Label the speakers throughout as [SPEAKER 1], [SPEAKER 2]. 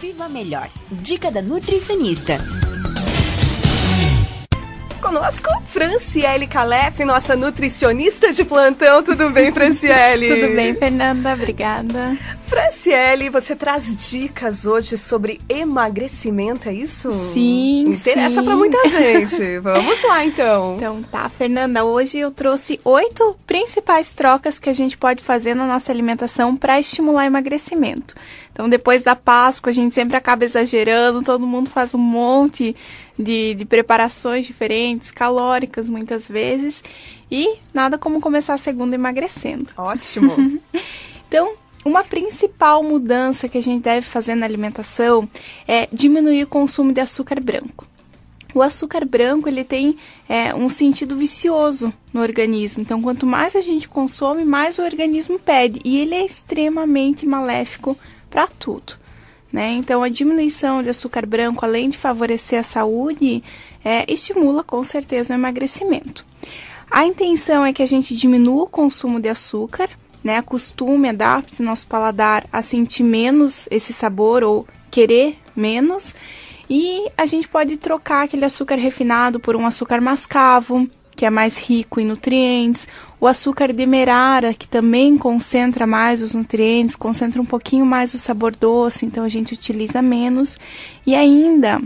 [SPEAKER 1] Viva Melhor. Dica da nutricionista.
[SPEAKER 2] Conosco, Franciele Calef, nossa nutricionista de plantão. Tudo bem, Franciele?
[SPEAKER 3] Tudo bem, Fernanda. Obrigada.
[SPEAKER 2] Franciele, você traz dicas hoje sobre emagrecimento, é isso?
[SPEAKER 3] Sim,
[SPEAKER 2] Interessa pra muita gente. Vamos lá, então.
[SPEAKER 3] Então tá, Fernanda. Hoje eu trouxe 8 principais trocas que a gente pode fazer na nossa alimentação para estimular o emagrecimento. Então, depois da Páscoa, a gente sempre acaba exagerando, todo mundo faz um monte de preparações diferentes, calóricas muitas vezes, e nada como começar a segunda emagrecendo.
[SPEAKER 2] Ótimo!
[SPEAKER 3] Então, uma principal mudança que a gente deve fazer na alimentação é diminuir o consumo de açúcar branco. O açúcar branco, ele tem um sentido vicioso no organismo. Então, quanto mais a gente consome, mais o organismo pede. E ele é extremamente maléfico para tudo, né? Então, a diminuição de açúcar branco, além de favorecer a saúde, estimula com certeza o emagrecimento. A intenção é que a gente diminua o consumo de açúcar, né? Acostume, adapte o nosso paladar a sentir menos esse sabor ou querer menos. E a gente pode trocar aquele açúcar refinado por um açúcar mascavo, que é mais rico em nutrientes, o açúcar demerara, que também concentra mais os nutrientes, concentra um pouquinho mais o sabor doce, então a gente utiliza menos. E ainda,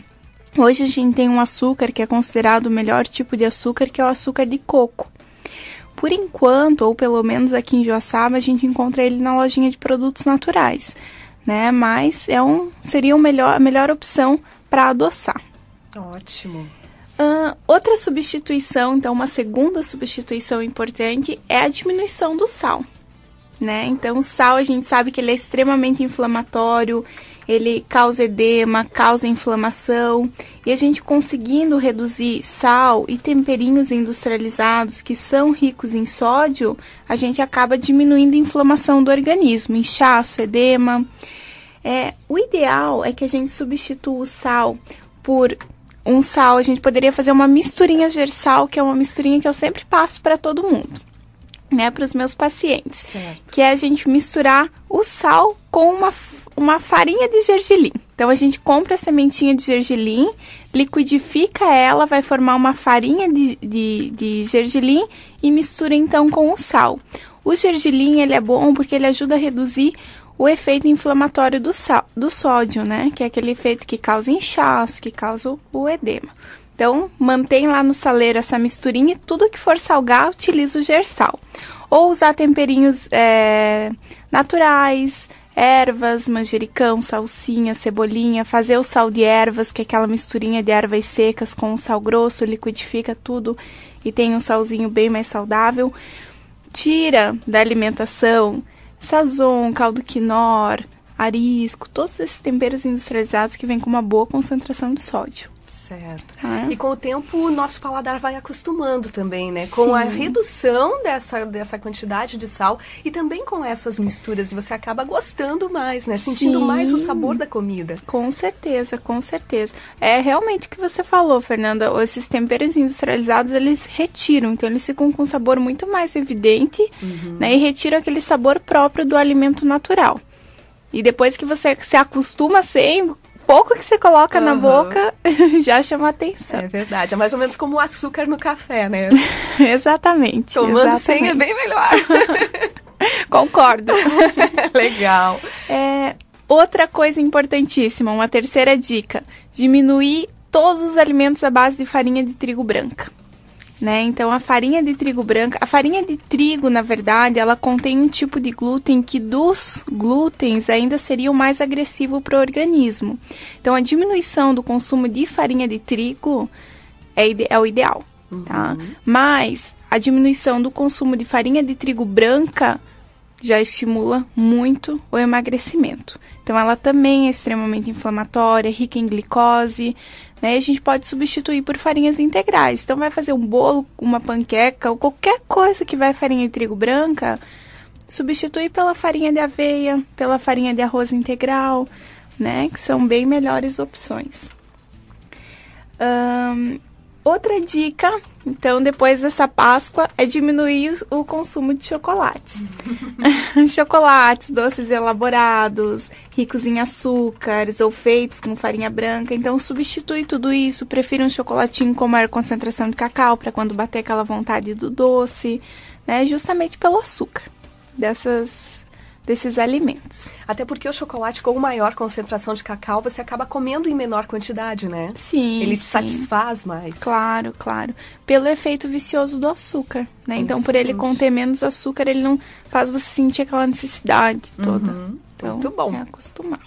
[SPEAKER 3] hoje a gente tem um açúcar que é considerado o melhor tipo de açúcar, que é o açúcar de coco. Por enquanto, ou pelo menos aqui em Joaçaba, a gente encontra ele na lojinha de produtos naturais, né? Mas seria a melhor opção para adoçar.
[SPEAKER 2] Ótimo!
[SPEAKER 3] Outra substituição, então uma segunda substituição importante é a diminuição do sal, né? Então o sal a gente sabe que ele é extremamente inflamatório, ele causa edema, causa inflamação, e a gente conseguindo reduzir sal e temperinhos industrializados que são ricos em sódio, a gente acaba diminuindo a inflamação do organismo, inchaço, edema. O ideal é que a gente substitua o sal por um sal. A gente poderia fazer uma misturinha gersal, que é uma misturinha que eu sempre passo para todo mundo, né, para os meus pacientes.
[SPEAKER 2] Certo.
[SPEAKER 3] Que é a gente misturar o sal com uma farinha de gergelim. Então, a gente compra a sementinha de gergelim, liquidifica ela, vai formar uma farinha de gergelim e mistura então com o sal. O gergelim, ele é bom porque ele ajuda a reduzir o efeito inflamatório do sódio, né? Que é aquele efeito que causa inchaço, que causa o edema. Então, mantém lá no saleiro essa misturinha e tudo que for salgar, utiliza o gersal. Ou usar temperinhos naturais, ervas, manjericão, salsinha, cebolinha, fazer o sal de ervas, que é aquela misturinha de ervas secas com o sal grosso, liquidifica tudo e tem um salzinho bem mais saudável. Tira da alimentação sazon, caldo quinor, arisco, todos esses temperos industrializados que vêm com uma boa concentração de sódio.
[SPEAKER 2] Certo.
[SPEAKER 3] Ah.
[SPEAKER 2] E com o tempo o nosso paladar vai acostumando também, né? Com
[SPEAKER 3] Sim.
[SPEAKER 2] a redução dessa quantidade de sal e também com essas misturas, você acaba gostando mais, né? Sentindo
[SPEAKER 3] Sim.
[SPEAKER 2] mais o sabor da comida.
[SPEAKER 3] Com certeza, com certeza. É realmente o que você falou, Fernanda. Esses temperos industrializados, eles retiram. Então, eles ficam com um sabor muito mais evidente, né? E retiram aquele sabor próprio do alimento natural. E depois que você se acostuma sem... pouco que você coloca na boca já chama atenção.
[SPEAKER 2] É verdade. É mais ou menos como o açúcar no café, né?
[SPEAKER 3] Exatamente.
[SPEAKER 2] Tomando sem é bem melhor.
[SPEAKER 3] Concordo.
[SPEAKER 2] Legal.
[SPEAKER 3] Outra coisa importantíssima, uma terceira dica. Diminuir todos os alimentos à base de farinha de trigo branca. Né? Então, a farinha de trigo branca... A farinha de trigo, na verdade, ela contém um tipo de glúten que dos glútens ainda seria o mais agressivo para o organismo. Então, a diminuição do consumo de farinha de trigo é o ideal. Tá? Mas a diminuição do consumo de farinha de trigo branca já estimula muito o emagrecimento. Então, ela também é extremamente inflamatória, rica em glicose, né? A gente pode substituir por farinhas integrais. Então, vai fazer um bolo, uma panqueca ou qualquer coisa que vai farinha de trigo branca, substituir pela farinha de aveia, pela farinha de arroz integral, né? Que são bem melhores opções. Outra dica, então, depois dessa Páscoa, é diminuir o consumo de chocolates. Chocolates, doces elaborados, ricos em açúcares ou feitos com farinha branca. Então, substitui tudo isso. Prefira um chocolatinho com maior concentração de cacau para quando bater aquela vontade do doce, né? Justamente pelo açúcar desses alimentos.
[SPEAKER 2] Até porque o chocolate com maior concentração de cacau, você acaba comendo em menor quantidade, né?
[SPEAKER 3] Sim,
[SPEAKER 2] ele te satisfaz mais.
[SPEAKER 3] Claro, claro. Pelo efeito vicioso do açúcar, né? Então, por ele conter menos açúcar, ele não faz você sentir aquela necessidade toda. Então,
[SPEAKER 2] muito bom.
[SPEAKER 3] É acostumar.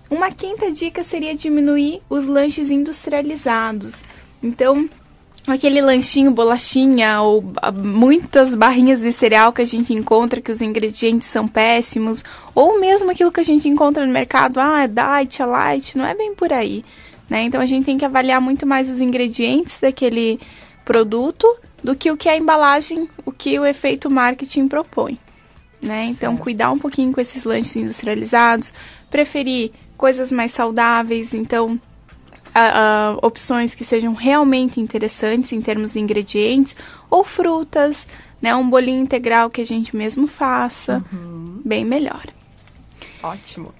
[SPEAKER 3] Uma quinta dica seria diminuir os lanches industrializados. Então, aquele lanchinho, bolachinha ou muitas barrinhas de cereal que a gente encontra que os ingredientes são péssimos, ou mesmo aquilo que a gente encontra no mercado, é diet, é light, não é bem por aí, né? Então a gente tem que avaliar muito mais os ingredientes daquele produto do que o que a embalagem, o que o efeito marketing propõe, né? Então cuidar um pouquinho com esses lanches industrializados, preferir coisas mais saudáveis, então opções que sejam realmente interessantes em termos de ingredientes, ou frutas, né? Um bolinho integral que a gente mesmo faça, bem melhor.
[SPEAKER 2] Ótimo.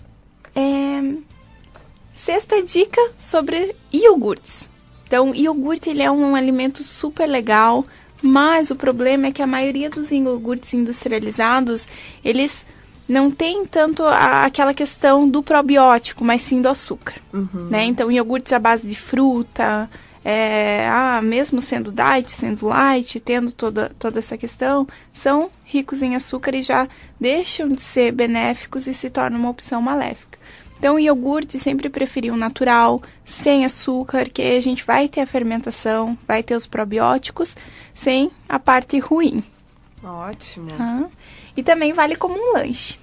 [SPEAKER 3] Sexta dica sobre iogurtes. Então, iogurte ele é um alimento super legal, mas o problema é que a maioria dos iogurtes industrializados, eles não tem tanto aquela questão do probiótico, mas sim do açúcar, né? Então, iogurtes à base de fruta, mesmo sendo diet, sendo light, tendo toda essa questão, são ricos em açúcar e já deixam de ser benéficos e se tornam uma opção maléfica. Então, o iogurte sempre preferir um natural, sem açúcar, que aí a gente vai ter a fermentação, vai ter os probióticos, sem a parte ruim.
[SPEAKER 2] Ótimo.
[SPEAKER 3] E também vale como um lanche.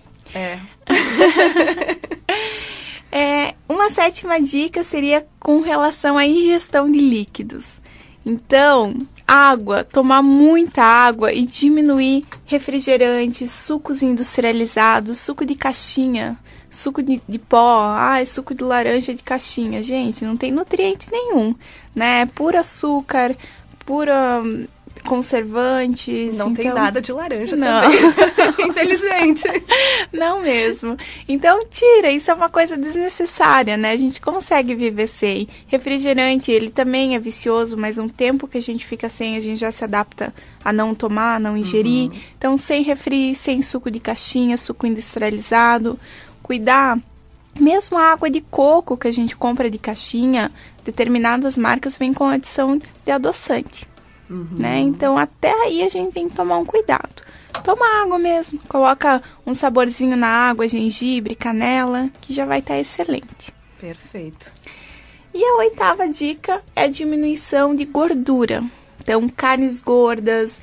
[SPEAKER 3] Uma sétima dica seria com relação à ingestão de líquidos. Então, água, tomar muita água e diminuir refrigerantes, sucos industrializados, suco de caixinha, suco de pó, suco de laranja de caixinha. Gente, não tem nutriente nenhum, né? Puro açúcar, pura conservantes.
[SPEAKER 2] Não tem nada de laranja
[SPEAKER 3] não.
[SPEAKER 2] também, infelizmente.
[SPEAKER 3] Não mesmo. Então, tira. Isso é uma coisa desnecessária, né? A gente consegue viver sem. Refrigerante, ele também é vicioso, mas um tempo que a gente fica sem, a gente já se adapta a não tomar, a não ingerir. Então, sem refri, sem suco de caixinha, suco industrializado. Cuidar. Mesmo a água de coco que a gente compra de caixinha, determinadas marcas vêm com adição de adoçante. Né? Então, até aí a gente tem que tomar um cuidado. Toma água mesmo, coloca um saborzinho na água, gengibre, canela, que já vai estar excelente.
[SPEAKER 2] Perfeito.
[SPEAKER 3] E a oitava dica é a diminuição de gordura. Então, carnes gordas,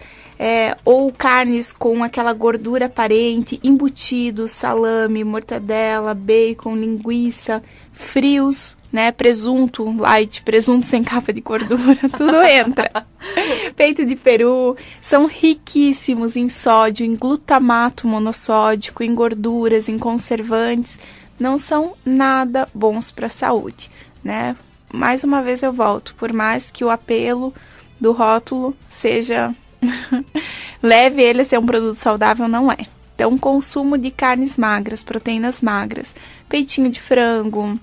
[SPEAKER 3] ou carnes com aquela gordura aparente, embutidos, salame, mortadela, bacon, linguiça, frios, né? Presunto light, presunto sem capa de gordura, tudo entra. Peito de peru, são riquíssimos em sódio, em glutamato monossódico, em gorduras, em conservantes, não são nada bons para a saúde, né? Mais uma vez eu volto, por mais que o apelo do rótulo seja leve ele a ser um produto saudável, não é. Então, consumo de carnes magras, proteínas magras, peitinho de frango,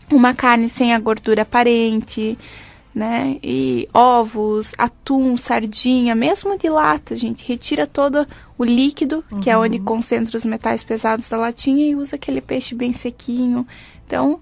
[SPEAKER 3] uma carne sem a gordura aparente, né? E ovos, atum, sardinha, mesmo de lata, gente, retira todo o líquido, que é onde concentra os metais pesados da latinha, e usa aquele peixe bem sequinho. Então,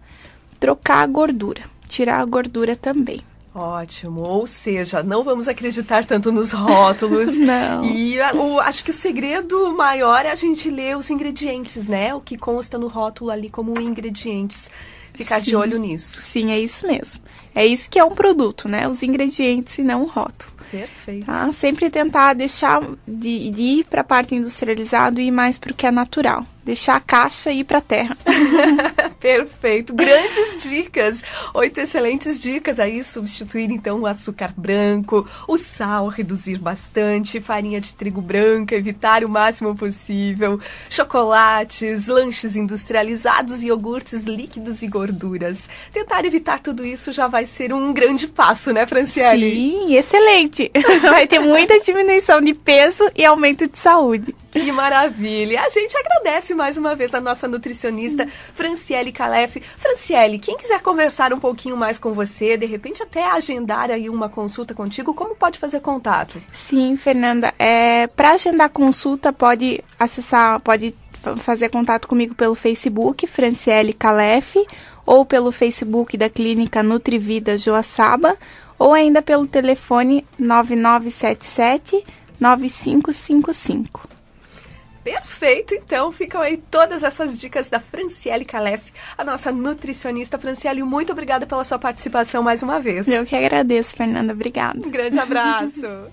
[SPEAKER 3] trocar a gordura, tirar a gordura também.
[SPEAKER 2] Ótimo, ou seja, não vamos acreditar tanto nos rótulos.
[SPEAKER 3] Não.
[SPEAKER 2] E acho que o segredo maior é a gente ler os ingredientes, né? O que consta no rótulo ali como ingredientes. Ficar de olho nisso.
[SPEAKER 3] Sim, é isso mesmo. É isso que é um produto, né? Os ingredientes e não o rótulo.
[SPEAKER 2] Perfeito.
[SPEAKER 3] Sempre tentar deixar de ir para a parte industrializada e ir mais para o que é natural. deixar a caixa e ir para a terra.
[SPEAKER 2] Perfeito, grandes dicas, 8 excelentes dicas aí, substituir então o açúcar branco, o sal, reduzir bastante, farinha de trigo branca, evitar o máximo possível, chocolates, lanches industrializados, iogurtes líquidos e gorduras. Tentar evitar tudo isso já vai ser um grande passo, né, Franciele?
[SPEAKER 3] Sim, excelente! Vai ter muita diminuição de peso e aumento de saúde.
[SPEAKER 2] Que maravilha! A gente agradece mais uma vez a nossa nutricionista Franciele Calef. Franciele, quem quiser conversar um pouquinho mais com você, de repente até agendar aí uma consulta contigo, como pode fazer contato?
[SPEAKER 3] Sim, Fernanda. Para agendar consulta, pode fazer contato comigo pelo Facebook, Franciele Calef, ou pelo Facebook da Clínica Nutrivida Joaçaba, ou ainda pelo telefone 9977-9555.
[SPEAKER 2] Perfeito, então ficam aí todas essas dicas da Franciele Calef, a nossa nutricionista. Franciele, muito obrigada pela sua participação mais uma vez.
[SPEAKER 3] Eu que agradeço, Fernanda. Obrigada.
[SPEAKER 2] Um grande abraço.